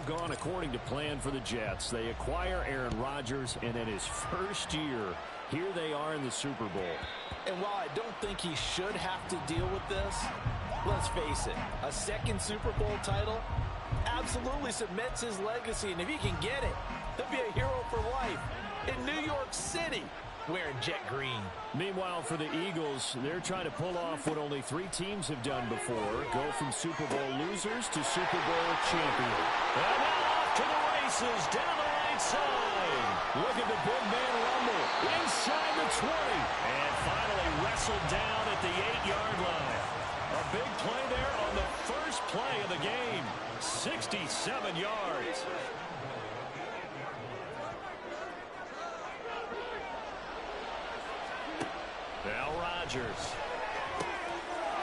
have gone according to plan for the Jets. They acquire Aaron Rodgers, and in his first year, here they are in the Super Bowl. And while I don't think he should have to deal with this, let's face it, a second Super Bowl title absolutely cements his legacy. And if he can get it, he'll be a hero for life in New York City wearing jet green. Meanwhile, for the Eagles, they're trying to pull off what only 3 teams have done before, go from Super Bowl losers to Super Bowl champion. And now off to the races down the right side. Look at the big man rumble inside the 20. And finally wrestled down at the 8-yard line. A big play there on the first play of the game. 67 yards. Now Rodgers.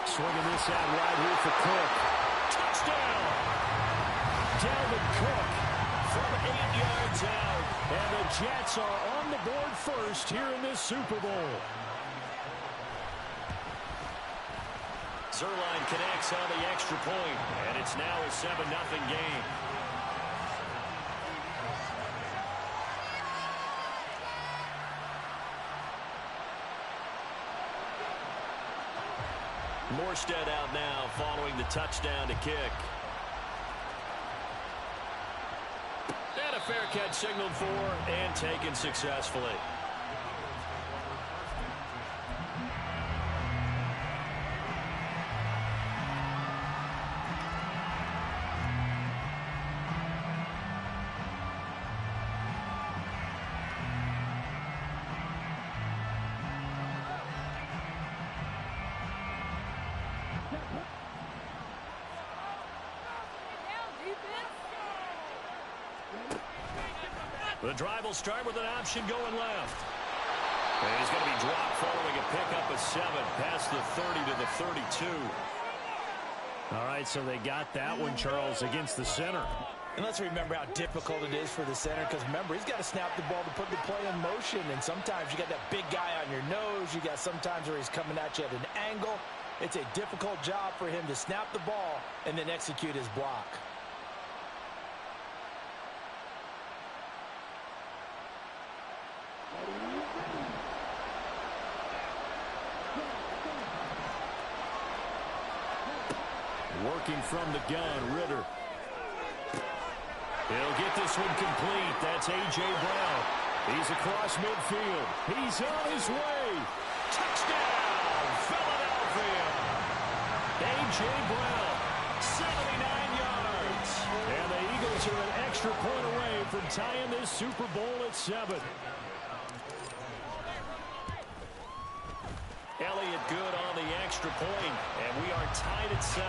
Swinging this out wide here for Cook. Touchdown! Dalvin Cook from 8 yards out. And the Jets are on the board first here in this Super Bowl. Zerline connects on the extra point, and it's now a 7-0 game. Morstead out now following the touchdown to kick. And a fair catch signaled for and taken successfully. The drive will start with an option going left. And he's going to be dropped following a pickup of 7 past the 30 to the 32. All right, so they got that one, Charles, against the center. And let's remember how difficult it is for the center, because remember, he's got to snap the ball to put the play in motion, and sometimes you got that big guy on your nose. You got sometimes where he's coming at you at an angle. It's a difficult job for him to snap the ball and then execute his block. Working from the gun, Ritter. He'll get this one complete. That's A.J. Brown. He's across midfield. He's on his way. Touchdown, Philadelphia. A.J. Brown, 79 yards. And the Eagles are an extra point away from tying this Super Bowl at 7. Elliott good on the extra point, and we are tied at 7.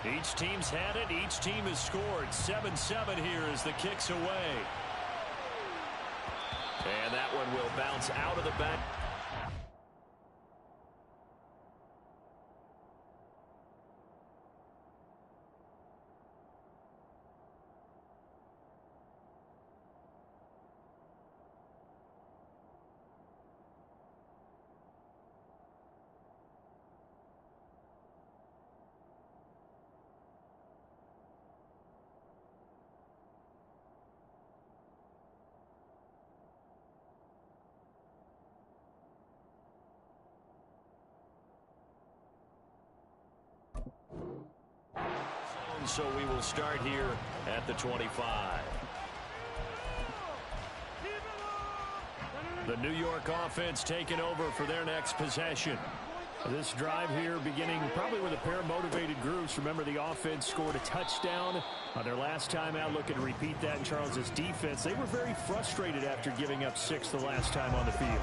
Each team's had it. Each team has scored. 7-7 here as the kick's away. And that one will bounce out of the back. So we will start here at the 25. The New York offense taking over for their next possession. This drive here beginning probably with a pair of motivated groups. Remember, the offense scored a touchdown on their last time out. Looking to repeat that in Charles's defense. They were very frustrated after giving up 6 the last time on the field.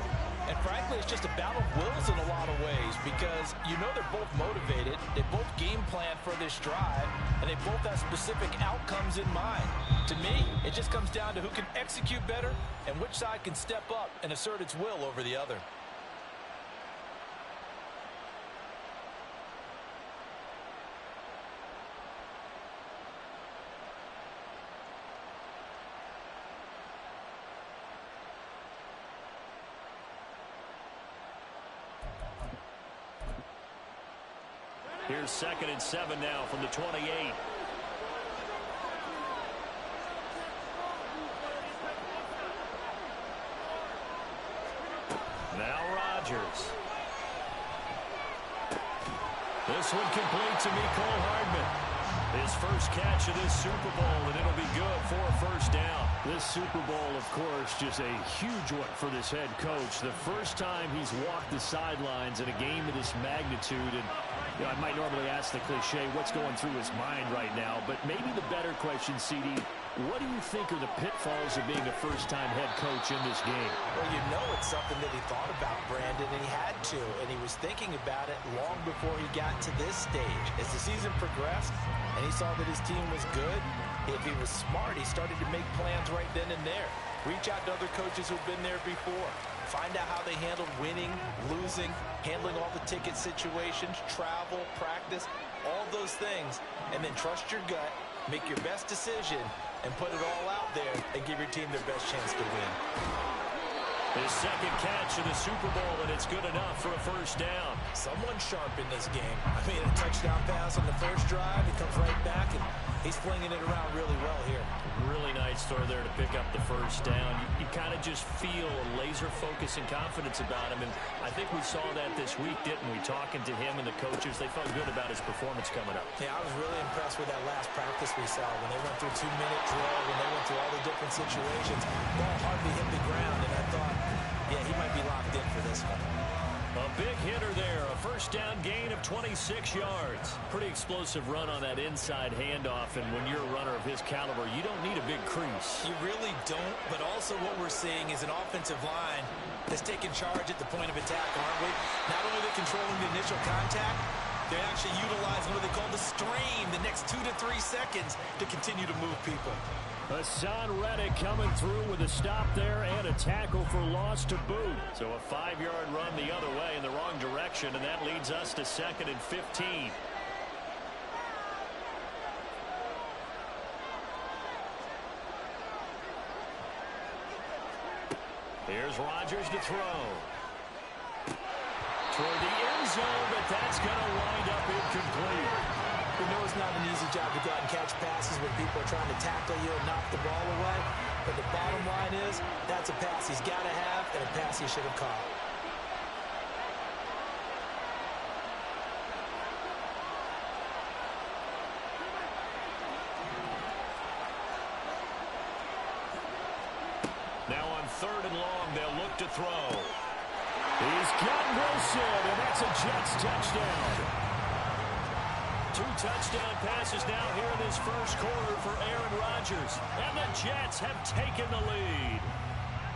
And frankly, it's just a battle of wills in a lot of ways, because you know they're both motivated, they both game plan for this drive, and they both have specific outcomes in mind. To me, it just comes down to who can execute better and which side can step up and assert its will over the other. Here's 2nd and 7 now from the 28. Now Rodgers. This one complete to Mecole Hardman. His first catch of this Super Bowl, and it'll be good for a first down. This Super Bowl, of course, just a huge one for this head coach. The first time he's walked the sidelines in a game of this magnitude. And I might normally ask the cliche, what's going through his mind right now? But maybe the better question, CD, what do you think are the pitfalls of being a first-time head coach in this game? Well, you know it's something that he thought about, Brandon, and he had to. And he was thinking about it long before he got to this stage. As the season progressed and he saw that his team was good, if he was smart, he started to make plans right then and there. Reach out to other coaches who've been there before. Find out how they handled winning, losing, handling all the ticket situations, travel, practice, all those things. And then trust your gut, make your best decision, and put it all out there and give your team their best chance to win. His second catch of the Super Bowl, and it's good enough for a first down. Someone sharp in this game. I mean, a touchdown pass on the first drive. He comes right back, and he's flinging it around really well here. Really nice throw there to pick up the first down. You kind of just feel a laser focus and confidence about him, and I think we saw that this week, didn't we? Talking to him and the coaches, they felt good about his performance coming up. Yeah, I was really impressed with that last practice we saw when they went through 2-minute drill, when they went through all the different situations. Ball hardly hit the ground, and I thought, yeah, he might be locked in for this one. A big hitter there, a first down gain of 26 yards. Pretty explosive run on that inside handoff, and when you're a runner of his caliber, you don't need a big crease. You really don't, but also what we're seeing is an offensive line that's taking charge at the point of attack, aren't we? Not only are they controlling the initial contact, they're actually utilizing what they call the strain, the next 2 to 3 seconds to continue to move people. Hassan Reddick coming through with a stop there and a tackle for loss to boot. So a 5-yard run the other way in the wrong direction, and that leads us to 2nd and 15. Here's Rodgers to throw. Toward the end zone, but that's going to wind up incomplete. We know it's not an easy job to go out and catch passes when people are trying to tackle you and knock the ball away. But the bottom line is, that's a pass he's got to have and a pass he should have caught. Now on 3rd and long, they'll look to throw. He's got Wilson, and that's a Jets touchdown. 2 touchdown passes now here in this first quarter for Aaron Rodgers. And the Jets have taken the lead.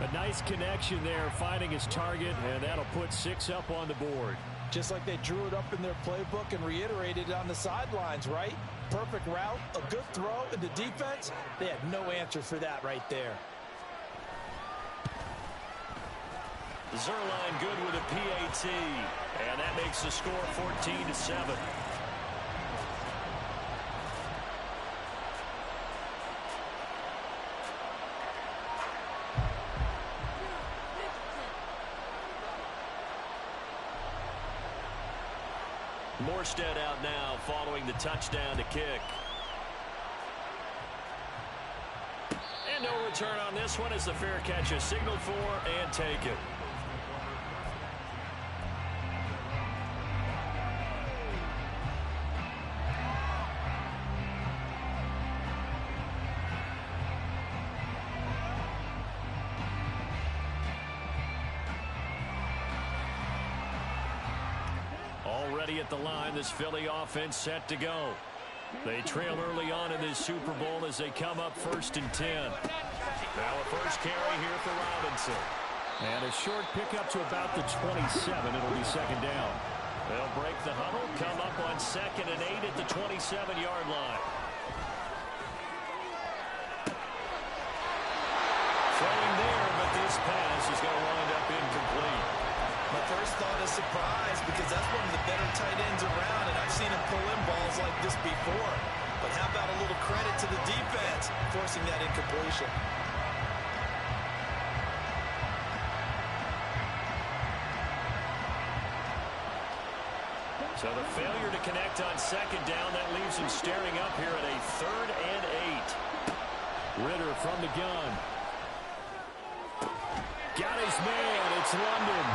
A nice connection there, finding his target, and that'll put 6 up on the board. Just like they drew it up in their playbook and reiterated it on the sidelines, right? Perfect route, a good throw, and the defense, they had no answer for that right there. Zerline good with a PAT, and that makes the score 14-7. Morstead out now following the touchdown to kick. And no return on this one as the fair catch is signaled for and taken. Already at the line, this Philly offense set to go. They trail early on in this Super Bowl as they come up 1st and 10. Now a first carry here for Robinson. And a short pickup to about the 27. It'll be 2nd down. They'll break the huddle, come up on 2nd and 8 at the 27-yard line. Throwing there, but this pass is going to wind up incomplete. My first thought is surprise because that's one of the better tight ends around, and I've seen him pull in balls like this before. But how about a little credit to the defense forcing that incompletion? So the failure to connect on second down, that leaves him staring up here at a 3rd and 8. Ritter from the gun. Got his man. It's London.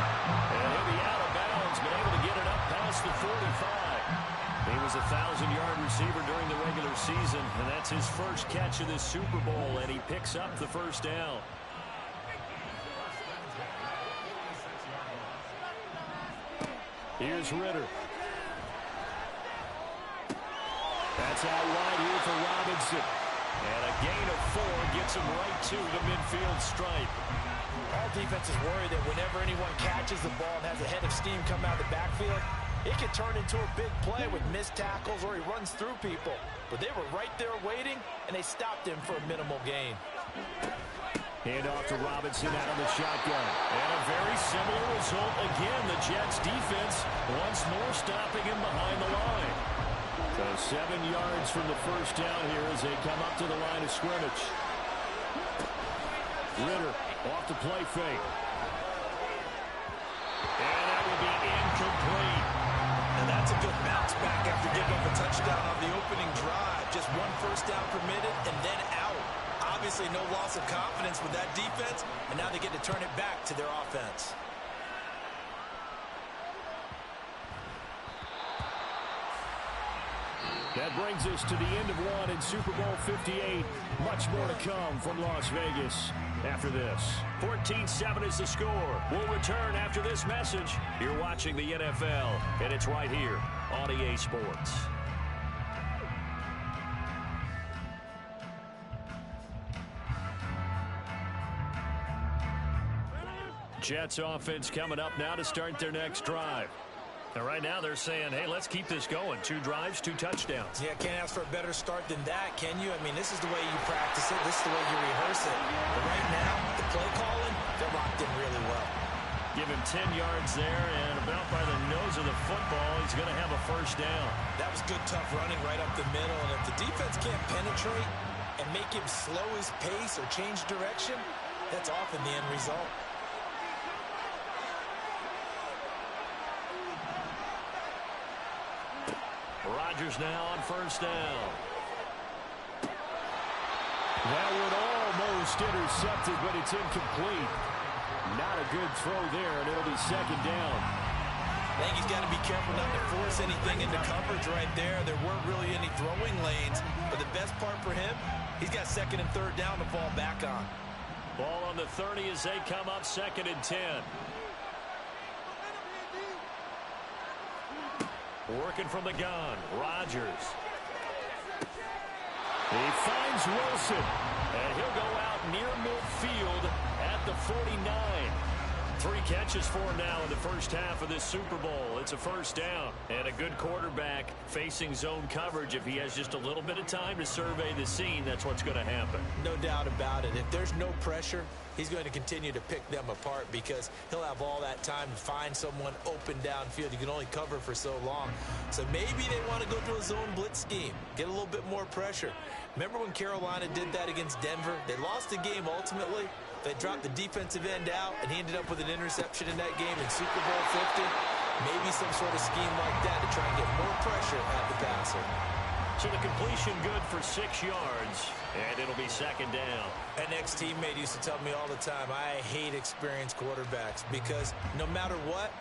And he'll be out of bounds, but able to get it up past the 45. He was a 1,000-yard receiver during the regular season, and that's his first catch of this Super Bowl, and he picks up the first down. Here's Ritter. That's out wide here for Robinson. And a gain of 4 gets him right to the midfield stripe. All defenses worry that whenever anyone catches the ball and has a head of steam come out of the backfield, it can turn into a big play with missed tackles or he runs through people. But they were right there waiting, and they stopped him for a minimal gain. Hand off to Robinson out of the shotgun. And a very similar result again. The Jets defense once more stopping him behind the line. So 7 yards from the first down here as they come up to the line of scrimmage. Ritter off the play fake. And that will be incomplete. And that's a good bounce back after giving up a touchdown on the opening drive. Just 1 first down permitted and then out. Obviously no loss of confidence with that defense, and now they get to turn it back to their offense. That brings us to the end of one in Super Bowl 58. Much more to come from Las Vegas after this. 14-7 is the score. We'll return after this message. You're watching the NFL, and it's right here on EA Sports. Jets offense coming up now to start their next drive. And right now they're saying, hey, let's keep this going. 2 drives, 2 touchdowns. Yeah, can't ask for a better start than that, can you? I mean, this is the way you practice it. This is the way you rehearse it. But right now, the play calling, they're locked in really well. Give him 10 yards there, and about by the nose of the football, he's going to have a first down. That was good, tough running right up the middle. And if the defense can't penetrate and make him slow his pace or change direction, that's often the end result. Rodgers now on first down. That one almost intercepted, but it's incomplete. Not a good throw there, and it'll be second down. I think he's got to be careful not to force anything into coverage right there. There weren't really any throwing lanes, but the best part for him, he's got second and third down to fall back on. Ball on the 30 as they come up second and 10. Working from the gun, Rodgers. He finds Wilson, and he'll go out near midfield at the 49. 3 catches for him now in the first half of this Super Bowl. It's a first down, and a good quarterback facing zone coverage. If he has just a little bit of time to survey the scene, that's what's going to happen. No doubt about it. If there's no pressure, he's going to continue to pick them apart because he'll have all that time to find someone open downfield. You can only cover for so long. So maybe they want to go to a zone blitz scheme, get a little bit more pressure. Remember when Carolina did that against Denver? They lost the game ultimately. They dropped the defensive end out, and he ended up with an interception in that game in Super Bowl 50. Maybe some sort of scheme like that to try and get more pressure at the passer. So the completion good for 6 yards, and it'll be second down. An ex-teammate used to tell me all the time, I hate experienced quarterbacks because no matter what,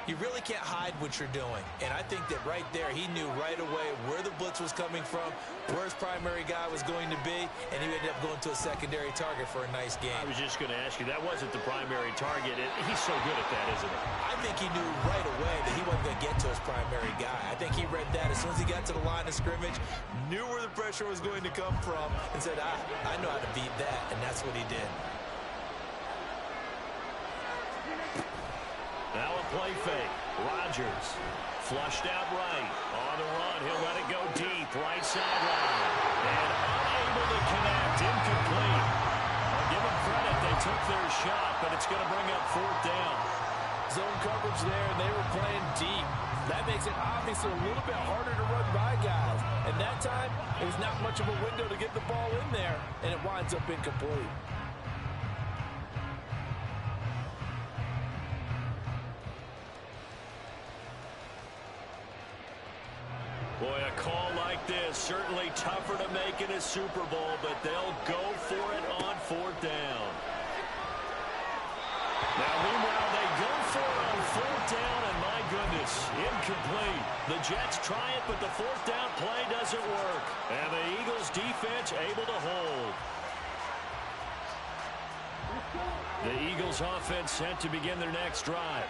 you really can't hide what you're doing. And I think that right there, he knew right away where the blitz was coming from, where his primary guy was going to be, and he ended up going to a secondary target for a nice game. I was just going to ask you, that wasn't the primary target. He's so good at that, isn't he? I think he knew right away that he wasn't going to get to his primary guy. I think he read that as soon as he got to the line of scrimmage, knew where the pressure was going to come from, and said, I know how to beat that, and that's what he did. Now a play fake. Rodgers flushed out right. On the run, he'll let it go deep. Right sideline. And unable to connect. Incomplete. I'll give them credit. They took their shot, but it's going to bring up fourth down. Zone coverage there, and they were playing deep. That makes it obviously a little bit harder to run by guys. And that time, it was not much of a window to get the ball in there, and it winds up incomplete. Boy, a call like this, certainly tougher to make in a Super Bowl, but they'll go for it on 4th down. Now, meanwhile, they go for it on 4th down, and my goodness, incomplete. The Jets try it, but the 4th down play doesn't work. And the Eagles defense able to hold. The Eagles offense set to begin their next drive.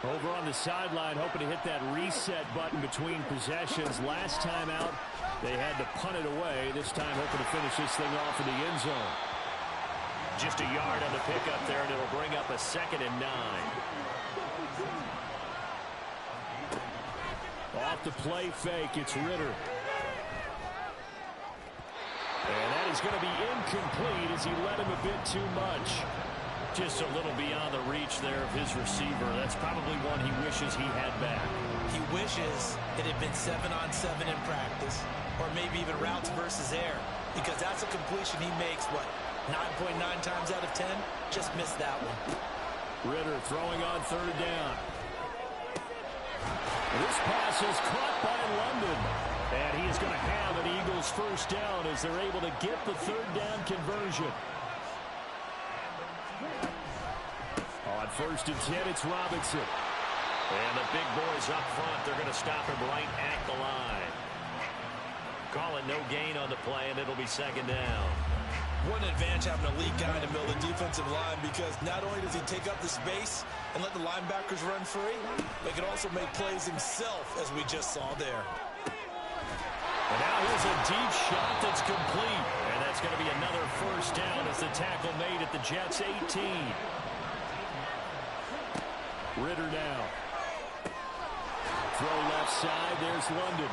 Over on the sideline, hoping to hit that reset button between possessions. Last time out, they had to punt it away. This time, hoping to finish this thing off in the end zone. Just a yard on the pickup there, and it'll bring up a 2nd and 9. Off the play fake, it's Ritter. And that is going to be incomplete as he led him a bit too much. Just a little beyond the reach there of his receiver. That's probably one he wishes he had back. He wishes it had been 7-on-7 in practice, or maybe even routes versus air, because that's a completion he makes, 9.9 times out of 10? Just missed that one. Ritter throwing on 3rd down. This pass is caught by London. And he is going to have an Eagles 1st down as they're able to get the 3rd down conversion. On 1st and 10, it's Robinson. And the big boys up front, they're going to stop him right at the line. Call it no gain on the play, and it'll be 2nd down. What an advantage having a lead guy in the middle of the defensive line, because not only does he take up the space and let the linebackers run free, but he can also make plays himself, as we just saw there. And now here's a deep shot that's complete. And that's going to be another 1st down as the tackle made at the Jets' 18. Ritter now. Throw left side. There's London.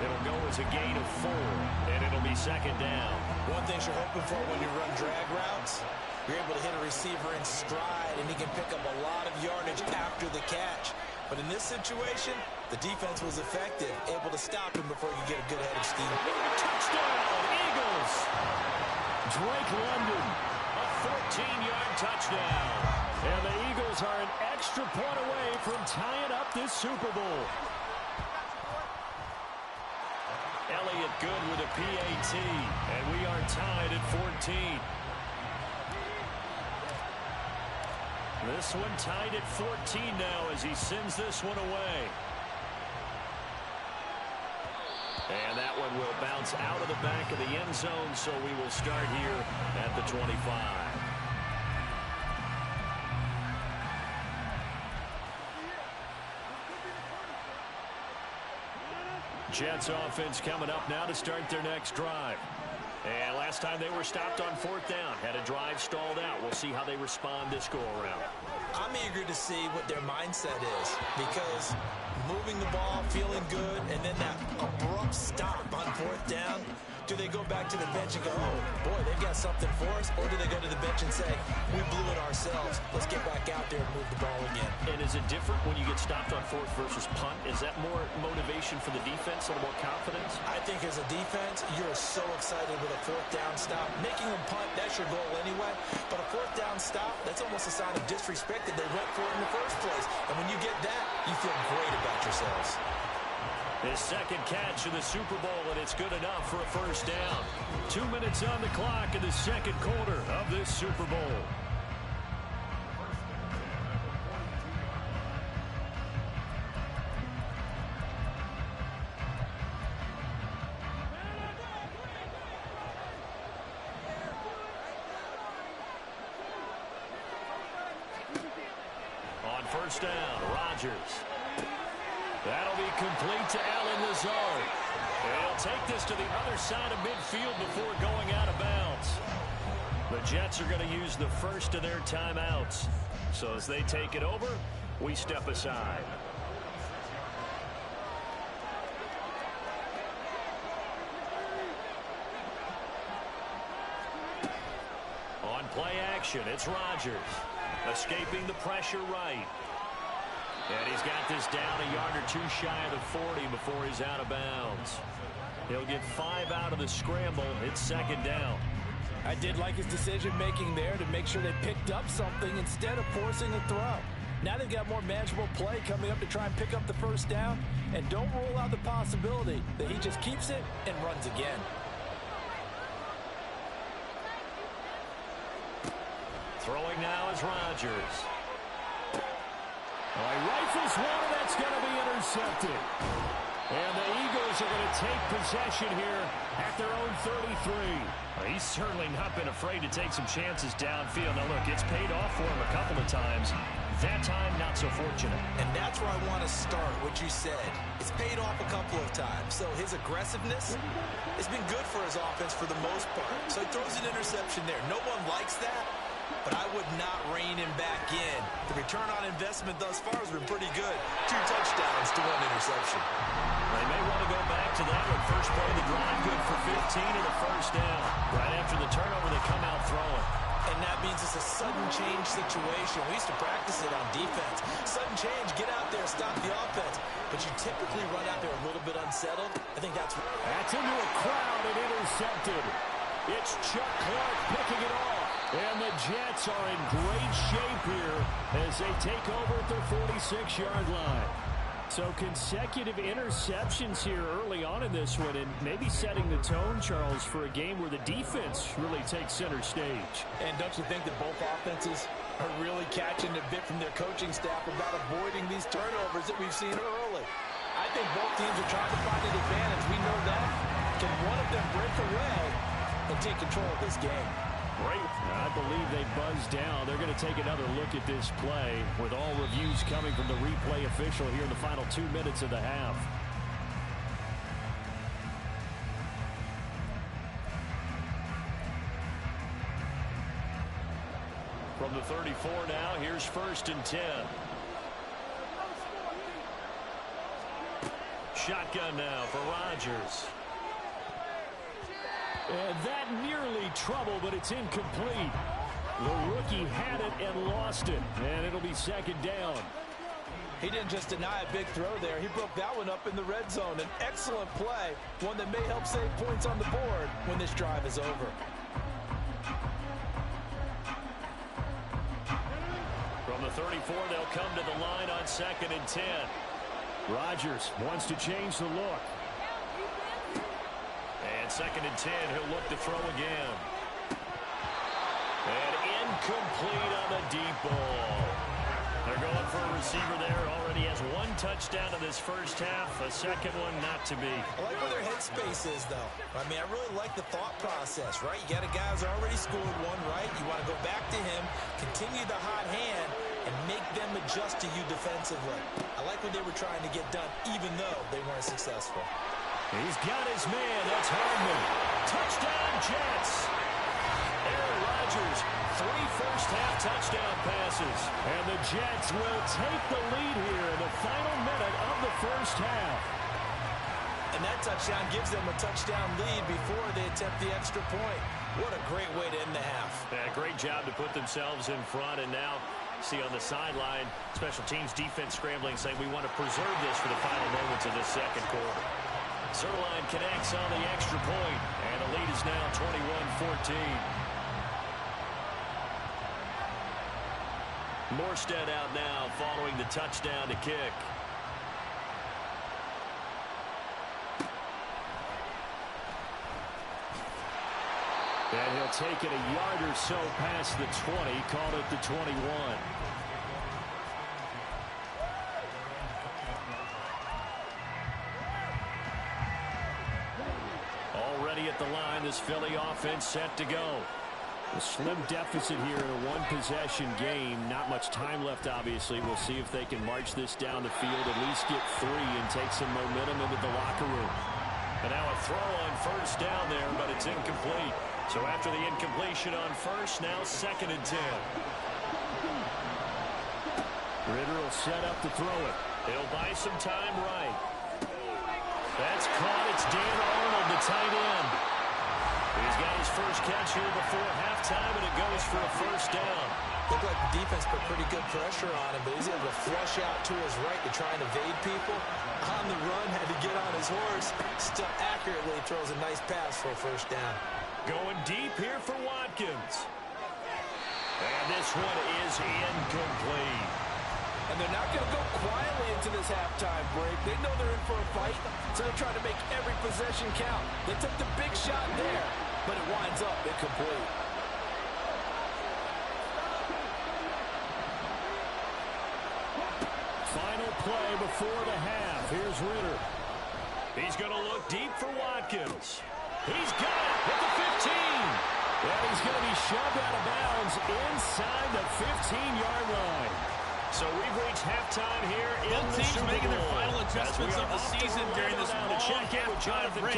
It'll go as a gain of 4, and it'll be 2nd down. One thing you're hoping for when you run drag routes, you're able to hit a receiver in stride, and he can pick up a lot of yardage after the catch. But in this situation, the defense was effective, able to stop him before he could get a good head of steam. Touchdown, Eagles! Drake London, a 14-yard touchdown. And the Eagles are an extra point away from tying up this Super Bowl. Elliott good with a PAT, and we are tied at 14. This one tied at 14 now as he sends this one away. And that one will bounce out of the back of the end zone, so we will start here at the 25. Jets offense coming up now to start their next drive. And last time they were stopped on 4th down, had a drive stalled out. We'll see how they respond this go-around. I'm eager to see what their mindset is, because moving the ball, feeling good, and then that abrupt stop on 4th down, do they go back to the bench and go, oh, boy, they've got something for us, or do they go to the bench and say, we blew it ourselves, let's get back out there and move the ball again? And is it different when you get stopped on 4th versus punt? Is that more motivation for the defense, a little more confidence? I think as a defense, you're so excited with a 4th down stop. Making them punt, that's your goal anyway. But a 4th down stop, that's almost a sign of disrespect that they went for it in the first place. And when you get that, you feel great about yourselves. His 2nd catch in the Super Bowl, and it's good enough for a 1st down. 2 minutes on the clock in the 2nd quarter of this Super Bowl. On 1st down, Rodgers. That'll be complete to Allen Lazard. He'll take this to the other side of midfield before going out of bounds. The Jets are going to use the first of their timeouts. So as they take it over, we step aside. On play action, it's Rodgers. Escaping the pressure right. And he's got this down a yard or 2 shy of the 40 before he's out of bounds. He'll get 5 out of the scramble. It's 2nd down. I did like his decision-making there to make sure they picked up something instead of forcing a throw. Now they've got more manageable play coming up to try and pick up the first down. And don't rule out the possibility that he just keeps it and runs again. Throwing now is Rodgers. He rifles one, and that's going to be intercepted. And the Eagles are going to take possession here at their own 33. Well, he's certainly not been afraid to take some chances downfield. Now, look, it's paid off for him a couple of times. That time, not so fortunate. And that's where I want to start, what you said. It's paid off a couple of times. So his aggressiveness has been good for his offense for the most part. So he throws an interception there. No one likes that, but I would not rein him back in. The return on investment thus far has been pretty good. 2 touchdowns to 1 interception. They may want to go back to that one. First play of the drive, good for 15 and a first down. Right after the turnover, they come out throwing. And that means it's a sudden change situation. We used to practice it on defense. Sudden change, get out there, stop the offense. But you typically run out there a little bit unsettled. I think that's into a crowd and intercepted. It's Chuck Clark picking it off. And the Jets are in great shape here as they take over at their 46-yard line. So consecutive interceptions here early on in this one, and maybe setting the tone, Charles, for a game where the defense really takes center stage. And don't you think that both offenses are really catching a bit from their coaching staff about avoiding these turnovers that we've seen early? I think both teams are trying to find an advantage. We know that. Can one of them break away and take control of this game? Great. I believe they buzzed down. They're going to take another look at this play with all reviews coming from the replay official here in the final 2 minutes of the half. From the 34 now, here's 1st and 10. Shotgun now for Rodgers. And that nearly trouble, but it's incomplete. The rookie had it and lost it, and it'll be 2nd down. He didn't just deny a big throw there. He broke that one up in the red zone. An excellent play, one that may help save points on the board when this drive is over. From the 34, they'll come to the line on 2nd and 10. Rodgers wants to change the look. And 2nd and 10, he'll look to throw again. And incomplete on the deep ball. They're going for a receiver there. Already has 1 touchdown in this first half. A second one not to be. I like where their headspace is, though. I mean, I really like the thought process, right? You got a guy who's already scored one, right? You want to go back to him, continue the hot hand, and make them adjust to you defensively. I like what they were trying to get done, even though they weren't successful. He's got his man. That's Hardman. Touchdown, Jets. Aaron Rodgers, 3 first-half touchdown passes. And the Jets will take the lead here in the final minute of the first half. And that touchdown gives them a touchdown lead before they attempt the extra point. What a great way to end the half. Yeah, great job to put themselves in front. And now, see on the sideline, special teams defense scrambling, saying we want to preserve this for the final moments of this second quarter. Zerline connects on the extra point, and the lead is now 21-14. Morstead out now following the touchdown to kick. And he'll take it a yard or so past the 20, called it the 21. Already at the line, this Philly offense set to go. A slim deficit here in a one-possession game. Not much time left, obviously. We'll see if they can march this down the field, at least get 3 and take some momentum into the locker room. And now a throw on first down there, but it's incomplete. So after the incompletion on first, now 2nd and 10. Ritter will set up to throw it. He'll buy some time right. That's caught. It's Dan Arnold, the tight end. He's got his first catch here before halftime, and it goes for a first down. Looked like the defense put pretty good pressure on him, but he's able to flush out to his right to try and evade people. On the run, had to get on his horse. Still accurately throws a nice pass for a first down. Going deep here for Watkins. And this one is incomplete. And they're not going to go quietly into this halftime break. They know they're in for a fight, so they're trying to make every possession count. They took the big shot there, but it winds up incomplete. Final play before the half. Here's Ritter. He's going to look deep for Watkins. He's got it at the 15. And he's going to be shoved out of bounds inside the 15-yard line. So we've reached halftime here in the teams Super making their Bowl. final adjustments of the season during this check halftime break.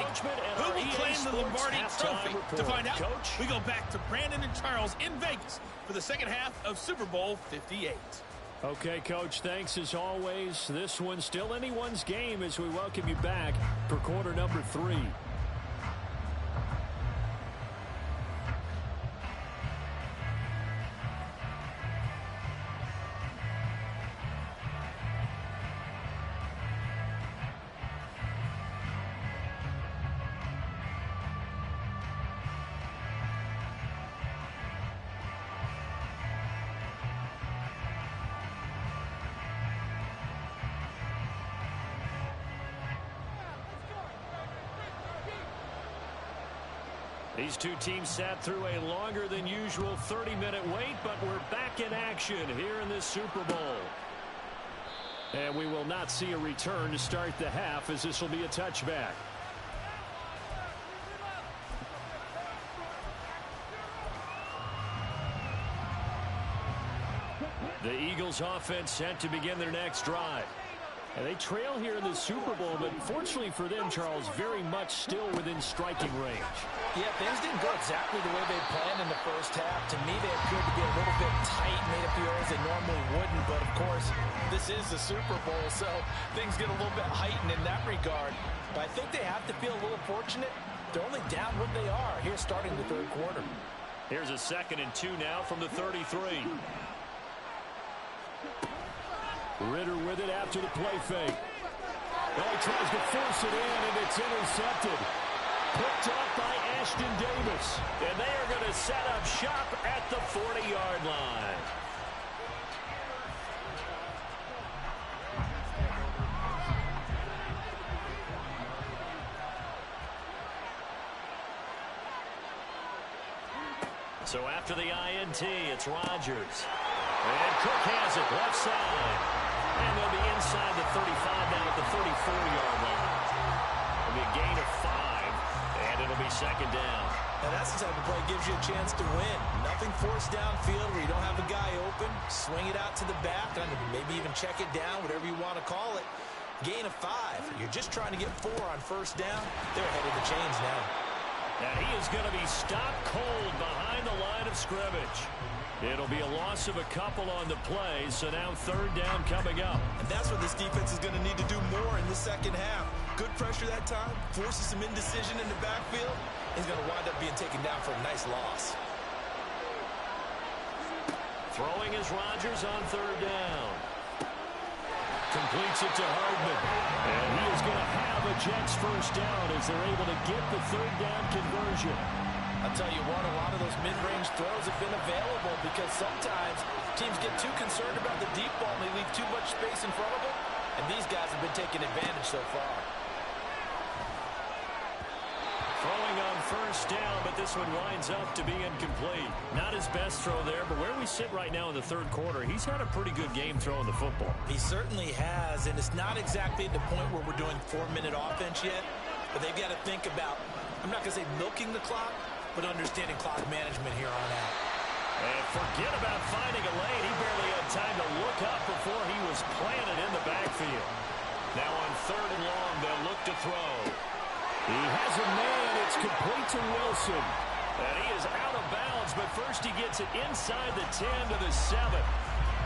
Who will claim the Lombardi Trophy? To find out, we go back to Brandon and Charles in Vegas for the second half of Super Bowl 58. Okay, Coach, thanks as always. This one's still anyone's game as we welcome you back for quarter number 3. These two teams sat through a longer than usual 30-minute wait, but we're back in action here in this Super Bowl. And we will not see a return to start the half, as this will be a touchback. The Eagles offense set to begin their next drive. And they trail here in the Super Bowl, but fortunately for them, Charles, very much still within striking range. Yeah, things didn't go exactly the way they planned in the first half. To me, they appeared to be a little bit tight, made a few errors they normally wouldn't. But, of course, this is the Super Bowl, so things get a little bit heightened in that regard. But I think they have to feel a little fortunate. They're only down what they are here starting the third quarter. Here's a 2nd and 2 now from the 33. Ritter with it after the play fake. Well, he tries to force it in, and it's intercepted. Picked up by Ashton Davis. And they are going to set up shop at the 40-yard line. So after the INT, it's Rodgers. And Cook has it left side. And they'll be inside the 35 now at the 34-yard line. It'll be a gain of 5, and it'll be 2nd down. And that's the type of play that gives you a chance to win. Nothing forced downfield where you don't have a guy open. Swing it out to the back, and maybe even check it down, whatever you want to call it. Gain of 5. You're just trying to get 4 on first down. They're ahead of the chains now. And he is going to be stopped cold behind the line of scrimmage. It'll be a loss of a couple on the play, so now 3rd down coming up. And that's what this defense is going to need to do more in the second half. Good pressure that time, forces some indecision in the backfield. He's going to wind up being taken down for a nice loss. Throwing is Rodgers on 3rd down. Completes it to Hardman. And he is going to have a Jets first down as they're able to get the 3rd down conversion. I'll tell you what, a lot of those mid-range throws have been available because sometimes teams get too concerned about the deep ball and they leave too much space in front of them. And these guys have been taking advantage so far. Throwing on first down, but this one winds up to be incomplete. Not his best throw there, but where we sit right now in the 3rd quarter, he's had a pretty good game throwing the football. He certainly has, and it's not exactly at the point where we're doing 4-minute offense yet, but they've got to think about, I'm not going to say milking the clock, but understanding clock management here on out. And forget about finding a lane. He barely had time to look up before he was planted in the backfield. Now on 3rd and long, they'll look to throw. He has a man. It's complete to Wilson. And he is out of bounds, but first he gets it inside the 10 to the 7.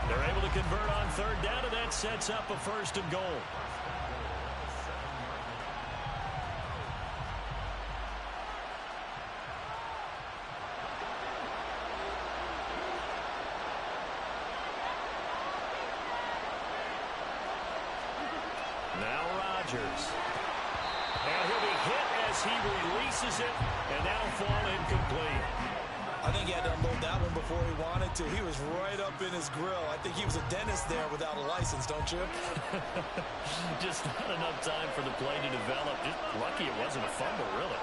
They're able to convert on 3rd down, and that sets up a 1st and goal. Now Rodgers. And he'll be hit as he releases it, and now fall incomplete. I think he had to unload that one before he wanted to. He was right up in his grill. I think he was a dentist there without a license, don't you? Just not enough time for the play to develop. Just lucky it wasn't a fumble, really.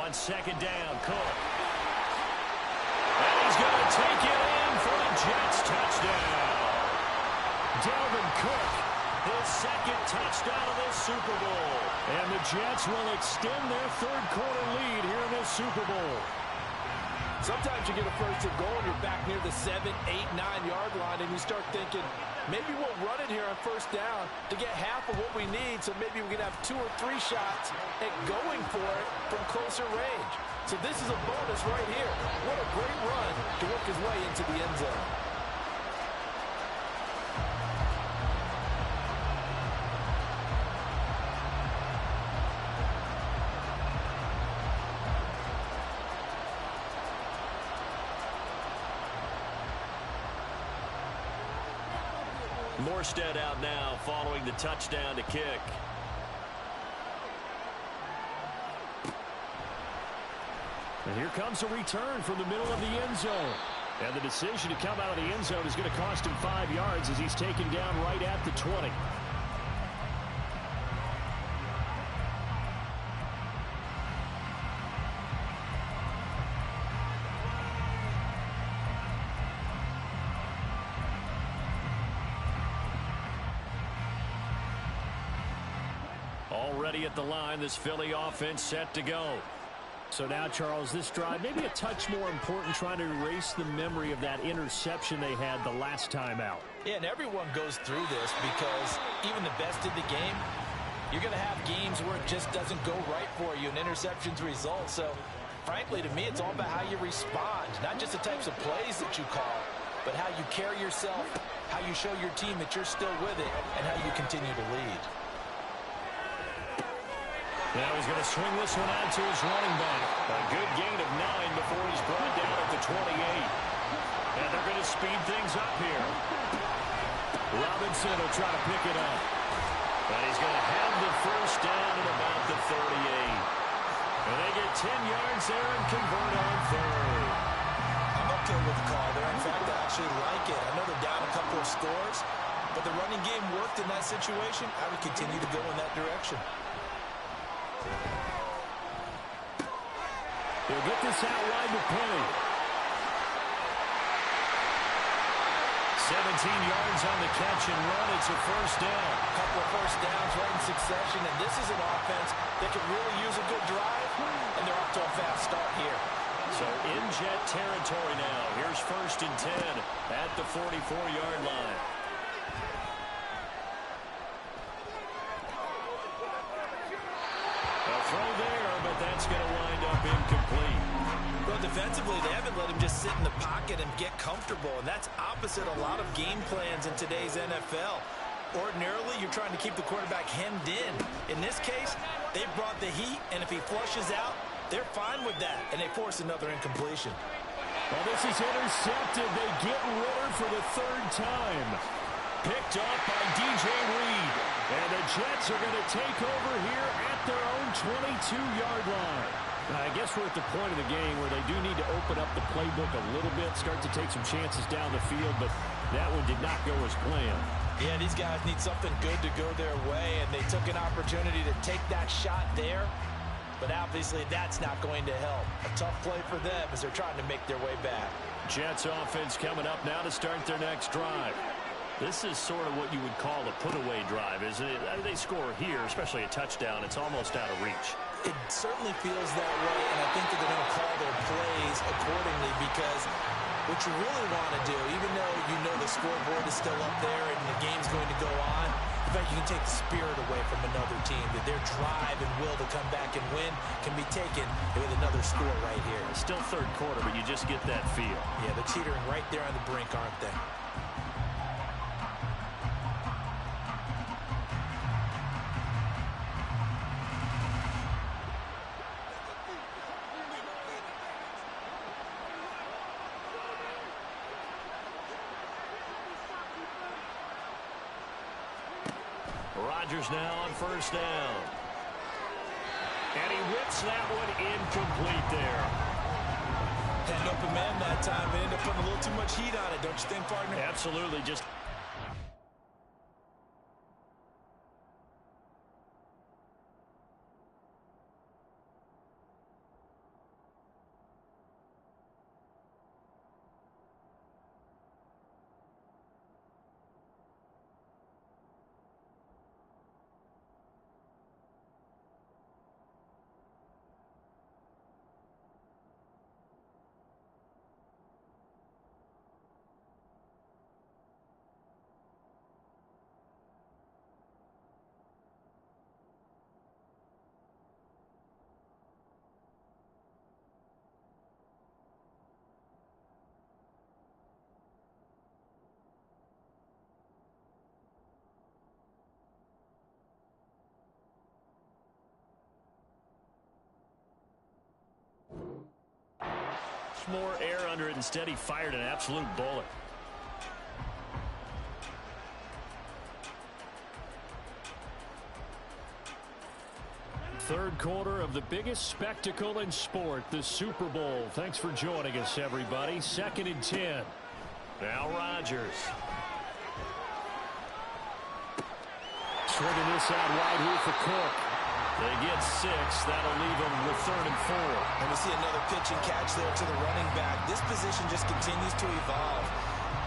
On second down, Cook. And he's going to take it in for a Jets touchdown. Dalvin Cook, his second touchdown of this Super Bowl. And the Jets will extend their third-quarter lead here in this Super Bowl. Sometimes you get a first and goal and you're back near the 7, 8, 9-yard line, and you start thinking, maybe we'll run it here on first down to get half of what we need, so maybe we can have 2 or 3 shots at going for it from closer range. So this is a bonus right here. What a great run to work his way into the end zone. Morstead out now following the touchdown to kick. And here comes a return from the middle of the end zone. And the decision to come out of the end zone is going to cost him 5 yards as he's taken down right at the 20. Already at the line, this Philly offense set to go. So now, Charles, this drive maybe a touch more important, trying to erase the memory of that interception they had the last time out. Yeah, and everyone goes through this because even the best in the game, you're going to have games where it just doesn't go right for you and interceptions result. So, frankly, to me, it's all about how you respond, not just the types of plays that you call, but how you carry yourself, how you show your team that you're still with it, and how you continue to lead. Now he's going to swing this one out to his running back. A good gain of 9 before he's brought down at the 28. And they're going to speed things up here. Robinson will try to pick it up. And he's going to have the first down at about the 38. And they get 10 yards there and convert on third. I'm okay with the call there. In fact, I actually like it. I know they're down a couple of scores, but the running game worked in that situation. I would continue to go in that direction. They'll get this out wide to Penny. 17 yards on the catch and run. It's a first down. A couple of first downs right in succession, and this is an offense that could really use a good drive, and they're off to a fast start here. So in Jet territory now. Here's first and 10 at the 44-yard line. A throw there, but that's going to wind up incomplete. Well, defensively, they haven't let him just sit in the pocket and get comfortable, and that's opposite a lot of game plans in today's NFL. Ordinarily, you're trying to keep the quarterback hemmed in. In this case, they brought the heat, and if he flushes out, they're fine with that, and they force another incompletion. Well, this is intercepted. They get Ritter for the third time. Picked up by DJ Reed. And the Jets are going to take over here at their own 22-yard line. I guess we're at the point of the game where they do need to open up the playbook a little bit, start to take some chances down the field, but that one did not go as planned. Yeah, these guys need something good to go their way, and they took an opportunity to take that shot there, but obviously that's not going to help. A tough play for them as they're trying to make their way back. Jets offense coming up now to start their next drive. This is sort of what you would call a put-away drive, isn't it? They score here, especially a touchdown. It's almost out of reach. It certainly feels that way, and I think that they're going to call their plays accordingly because what you really want to do, even though you know the scoreboard is still up there and the game's going to go on, in fact, you can take the spirit away from another team, that their drive and will to come back and win can be taken with another score right here. It's still third quarter, but you just get that feel. Yeah, they're teetering right there on the brink, aren't they? Rodgers now on first down. And he whips that one incomplete there. Had an open man that time and ended up putting a little too much heat on it, don't you think, partner? Absolutely. Just more air under it. Instead, he fired an absolute bullet. Third quarter of the biggest spectacle in sport, the Super Bowl. Thanks for joining us, everybody. 2nd and 10. Now Rodgers. Swinging this out wide here for Cook. They get 6. That'll leave them with 3rd and 4. And we see another pitch and catch there to the running back. This position just continues to evolve.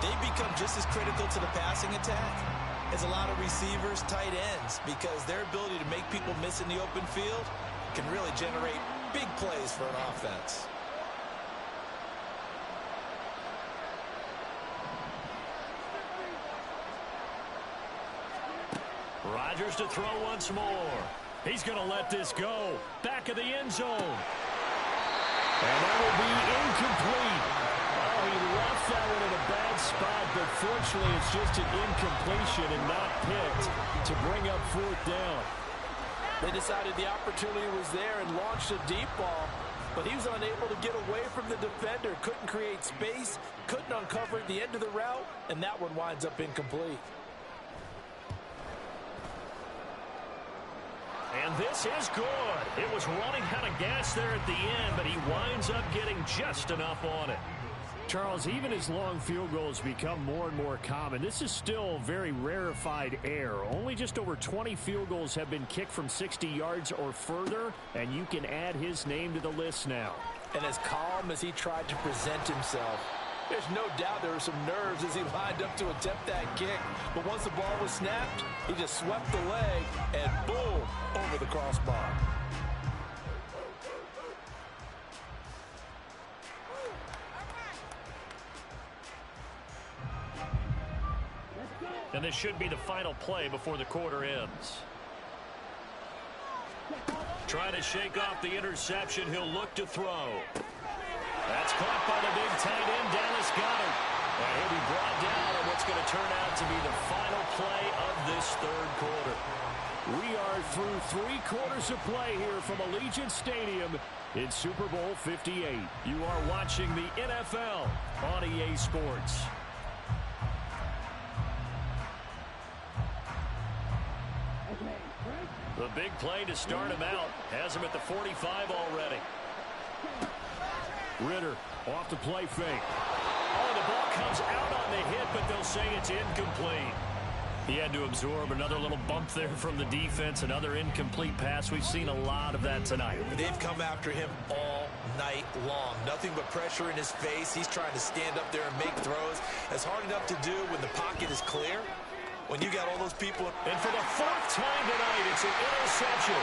They become just as critical to the passing attack as a lot of receivers, tight ends, because their ability to make people miss in the open field can really generate big plays for an offense. Rodgers to throw once more. He's going to let this go. Back of the end zone. And that will be incomplete. Oh, he left that one in a bad spot, but fortunately it's just an incompletion and not picked to bring up 4th down. They decided the opportunity was there and launched a deep ball, but he was unable to get away from the defender. Couldn't create space, couldn't uncover the end of the route, and that one winds up incomplete. And this is good. It was running out of gas there at the end, but he winds up getting just enough on it. Charles, even as long field goals become more and more common, this is still very rarefied air. Only just over 20 field goals have been kicked from 60 yards or further, and you can add his name to the list now. And as calm as he tried to present himself, there's no doubt there were some nerves as he lined up to attempt that kick. But once the ball was snapped, he just swept the leg and boom, over the crossbar. And this should be the final play before the quarter ends. Trying to shake off the interception. He'll look to throw. That's caught by the big tight end, Dallas Goedert. And he'll be brought down on what's going to turn out to be the final play of this 3rd quarter. We are through 3 quarters of play here from Allegiant Stadium in Super Bowl 58. You are watching the NFL on EA Sports. The big play to start him out has him at the 45 already. Ritter off the play fake. Oh, the ball comes out on the hit, but they'll say it's incomplete. He had to absorb another little bump there from the defense, another incomplete pass. We've seen a lot of that tonight. They've come after him all night long. Nothing but pressure in his face. He's trying to stand up there and make throws. It's hard enough to do when the pocket is clear. When you got all those people. And for the 4th time tonight, it's an interception.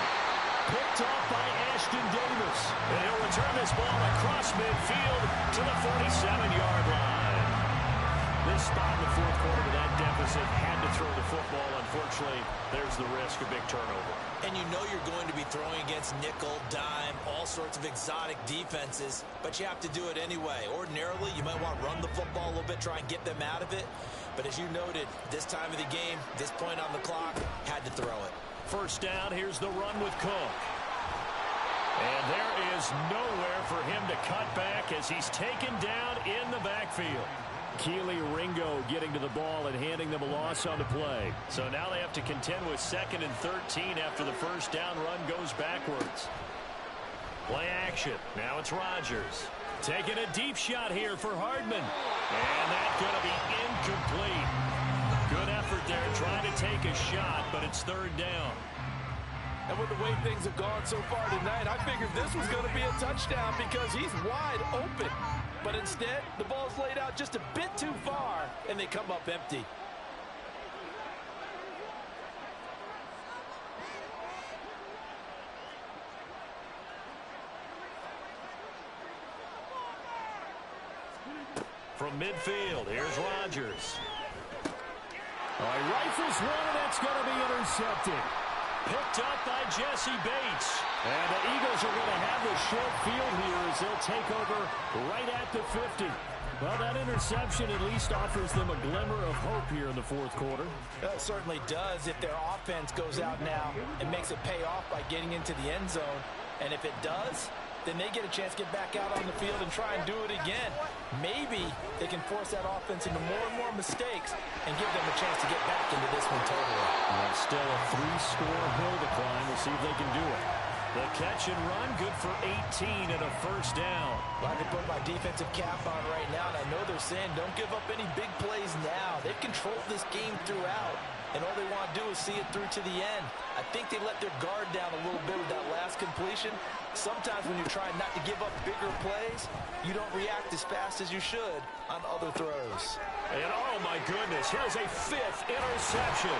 Picked off by Ashton Davis. And he'll return this ball across midfield to the 47-yard line. This spot in the 4th quarter with that deficit had to throw the football. Unfortunately, there's the risk of big turnover. And you know you're going to be throwing against nickel, dime, all sorts of exotic defenses, but you have to do it anyway. Ordinarily, you might want to run the football a little bit, try and get them out of it. But as you noted, this time of the game, this point on the clock, had to throw it. First down, here's the run with Cook. And there is nowhere for him to cut back as he's taken down in the backfield. Keely Ringo getting to the ball and handing them a loss on the play. So now they have to contend with 2nd and 13 after the first down run goes backwards. Play action. Now it's Rodgers. Taking a deep shot here for Hardman. And that's going to be incomplete. Good effort there trying to take a shot, but it's 3rd down. And with the way things have gone so far tonight, I figured this was going to be a touchdown because he's wide open. But instead, the ball's laid out just a bit too far, and they come up empty. From midfield, here's Rodgers. All right, rifles one, and that's going to be intercepted. Picked up by Jesse Bates. And the Eagles are going to have the short field here as they'll take over right at the 50. Well, that interception at least offers them a glimmer of hope here in the 4th quarter. That certainly does if their offense goes out now and makes it pay off by getting into the end zone. And if it does, then they get a chance to get back out on the field and try and do it again. Maybe they can force that offense into more and more mistakes and give them a chance to get back into this one totally. Still a 3-score hill to climb. We'll see if they can do it. The catch and run, good for 18 and a first down. Well, I can put my defensive cap on right now, and I know they're saying don't give up any big plays now. They've controlled this game throughout, and all they want to do is see it through to the end. I think they let their guard down a little bit with that last completion. Sometimes when you're trying not to give up bigger plays, you don't react as fast as you should on other throws. And oh my goodness, here's a 5th interception.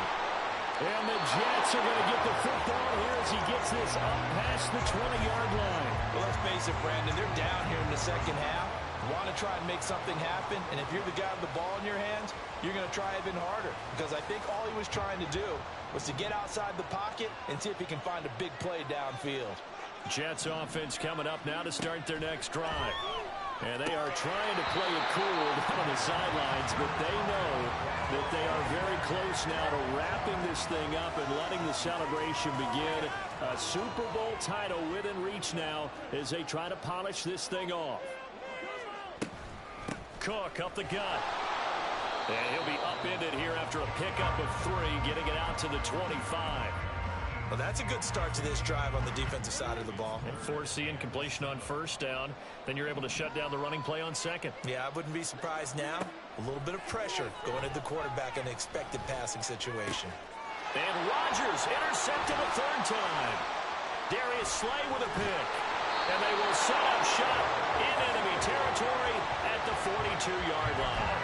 And the Jets are going to get the football here as he gets this up past the 20-yard line. Well, let's face it, Brandon, they're down here in the second half. Want to try and make something happen, and if you're the guy with the ball in your hands, you're going to try even harder. Because I think all he was trying to do was to get outside the pocket and see if he can find a big play downfield. Jets offense coming up now to start their next drive. And they are trying to play it cool down on the sidelines, but they know that they are very close now to wrapping this thing up and letting the celebration begin. A Super Bowl title within reach now as they try to polish this thing off. Cook up the gut. And he'll be upended here after a pickup of 3, getting it out to the 25. Well, that's a good start to this drive on the defensive side of the ball. And force the incompletion on first down. Then you're able to shut down the running play on 2nd. Yeah, I wouldn't be surprised now. A little bit of pressure going at the quarterback in an expected passing situation. And Rodgers intercepted a 3rd time. Darius Slay with a pick. And they will set up shop in enemy territory at the 42-yard line.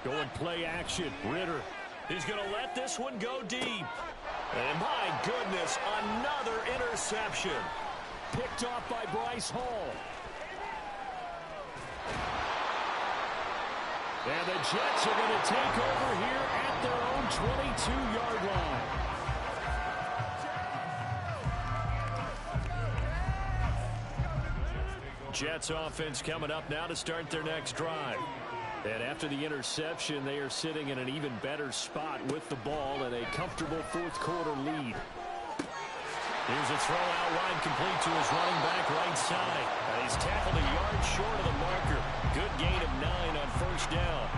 Going play action. Ritter. He's going to let this one go deep. And my goodness, another interception. Picked off by Bryce Hall. And the Jets are going to take over here at their own 22-yard line. Jets offense coming up now to start their next drive. And after the interception, they are sitting in an even better spot with the ball and a comfortable 4th quarter lead. Here's a throw out wide, complete to his running back right side. And he's tackled a yard short of the marker. Good gain of 9 on first down.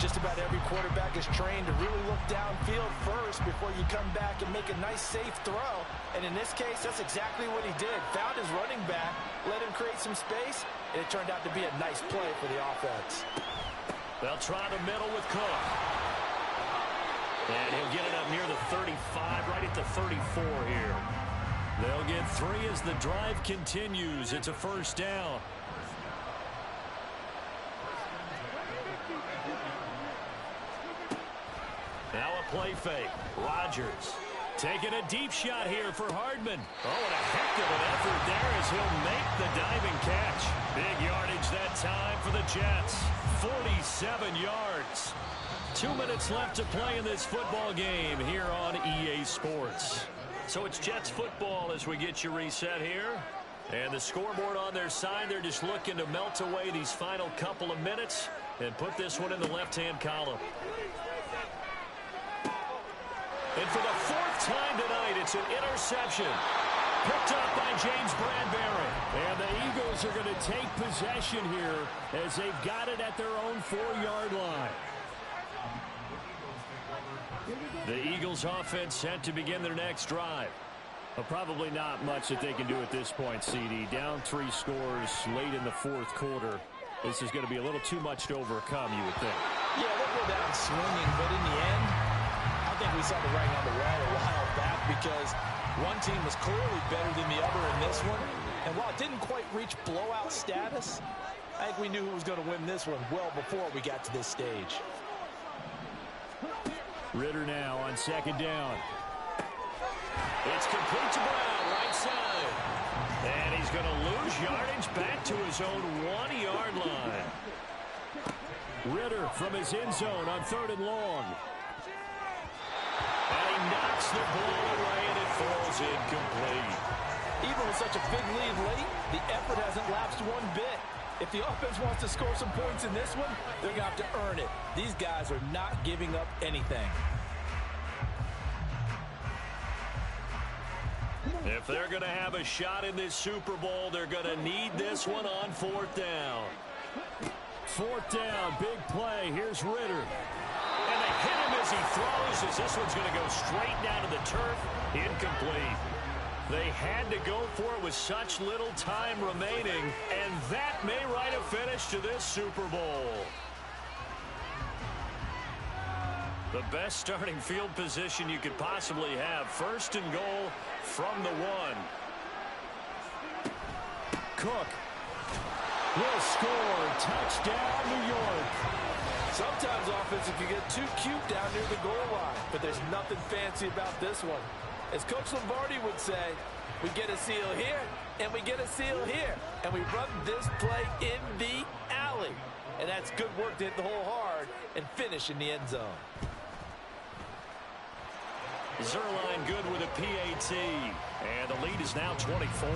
Just about every quarterback is trained to really look downfield first before you come back and make a nice, safe throw. And in this case, that's exactly what he did. Found his running back, let him create some space, and it turned out to be a nice play for the offense. They'll try the middle with Cook. And he'll get it up near the 35, right at the 34 here. They'll get 3 as the drive continues. It's a first down. Now a play fake. Rodgers taking a deep shot here for Hardman. Oh, and a heck of an effort there as he'll make the diving catch. Big yardage that time for the Jets. 47 yards. 2 minutes left to play in this football game here on EA Sports. So it's Jets football as we get you reset here. And the scoreboard on their side, they're just looking to melt away these final couple of minutes and put this one in the left-hand column. It's an interception. Picked up by James Bradbury. And the Eagles are going to take possession here as they've got it at their own 4-yard line. The Eagles offense set to begin their next drive. Well, probably not much that they can do at this point, CD. Down 3 scores late in the 4th quarter. This is going to be a little too much to overcome, you would think. Yeah, they'll go down swinging, but in the end, I think we saw the writing on the wall a while back because one team was clearly better than the other in this one. And while it didn't quite reach blowout status, I think we knew who was going to win this one well before we got to this stage. Ritter now on 2nd down. It's complete to Brown, right side. And he's going to lose yardage back to his own 1-yard line. Ritter from his end zone on 3rd and long. And he knocks the ball away, and it falls incomplete. Even with such a big lead late, the effort hasn't lapsed one bit. If the offense wants to score some points in this one, they're going to have to earn it. These guys are not giving up anything. If they're going to have a shot in this Super Bowl, they're going to need this one on 4th down. 4th down, big play. Here's Ritter. And they hit him as he throws, as this one's going to go straight down to the turf. Incomplete. They had to go for it with such little time remaining, and that may write a finish to this Super Bowl. The best starting field position you could possibly have. 1st and goal from the 1. Cook will score. Touchdown, New York. Sometimes offenses can get too cute down near the goal line, but there's nothing fancy about this one. As Coach Lombardi would say, we get a seal here, and we get a seal here, and we run this play in the alley. And that's good work to hit the hole hard and finish in the end zone. Zerline good with a PAT, and the lead is now 24.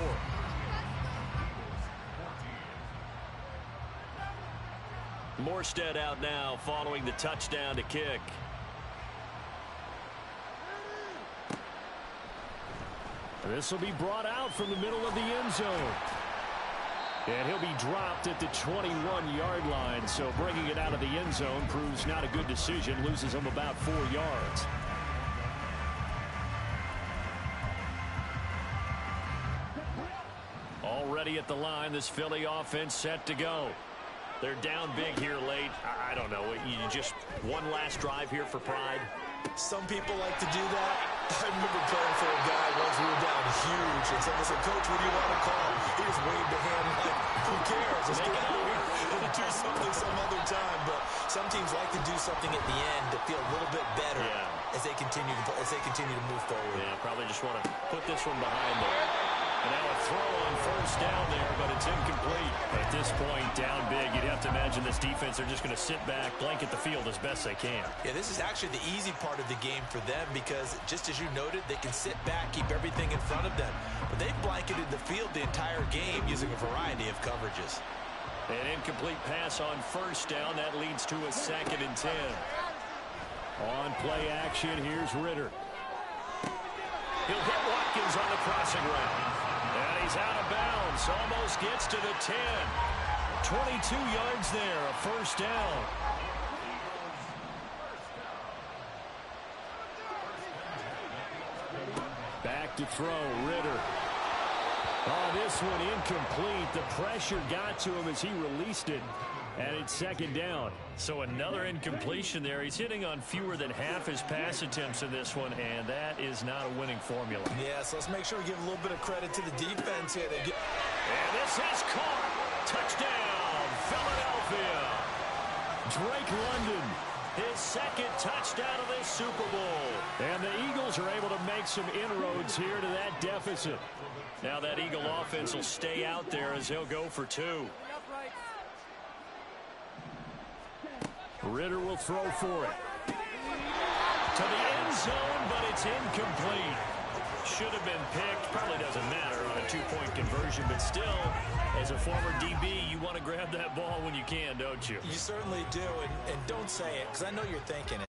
Morstead out now following the touchdown to kick. This will be brought out from the middle of the end zone. And he'll be dropped at the 21-yard line, so bringing it out of the end zone proves not a good decision, loses him about 4 yards. Already at the line, this Philly offense set to go. They're down big here late. I don't know. You just one last drive here for pride. Some people like to do that. I remember playing for a guy once we were down huge, and someone said, "Coach, what do you want to call?" He just waved a hand like, who cares? Let's get out here and do something some other time. But some teams like to do something at the end to feel a little bit better as they continue to move forward. Yeah, probably just want to put this one behind them. And now a throw on 1st down there, but it's incomplete. At this point, down big, you'd have to imagine this defense are just going to sit back, blanket the field as best they can. Yeah, this is actually the easy part of the game for them because, just as you noted, they can sit back, keep everything in front of them. But they've blanketed the field the entire game using a variety of coverages. An incomplete pass on 1st down. That leads to a 2nd and 10. On play action, here's Ritter. He'll hit Watkins on the crossing route. And he's out of bounds. Almost gets to the 10. 22 yards there, a 1st down. Back to throw, Ritter. Oh, this one incomplete. The pressure got to him as he released it. And it's 2nd down. So another incompletion there. He's hitting on fewer than half his pass attempts in this one, and that is not a winning formula. Yeah, so let's make sure we give a little bit of credit to the defense here. And this is caught. Touchdown, Philadelphia. Drake London, his 2nd touchdown of this Super Bowl. And the Eagles are able to make some inroads here to that deficit. Now that Eagle offense will stay out there as they'll go for 2. Ritter will throw for it. To the end zone, but it's incomplete. Should have been picked. Probably doesn't matter on a 2-point conversion, but still, as a former DB, you want to grab that ball when you can, don't you? You certainly do, and don't say it, because I know you're thinking it.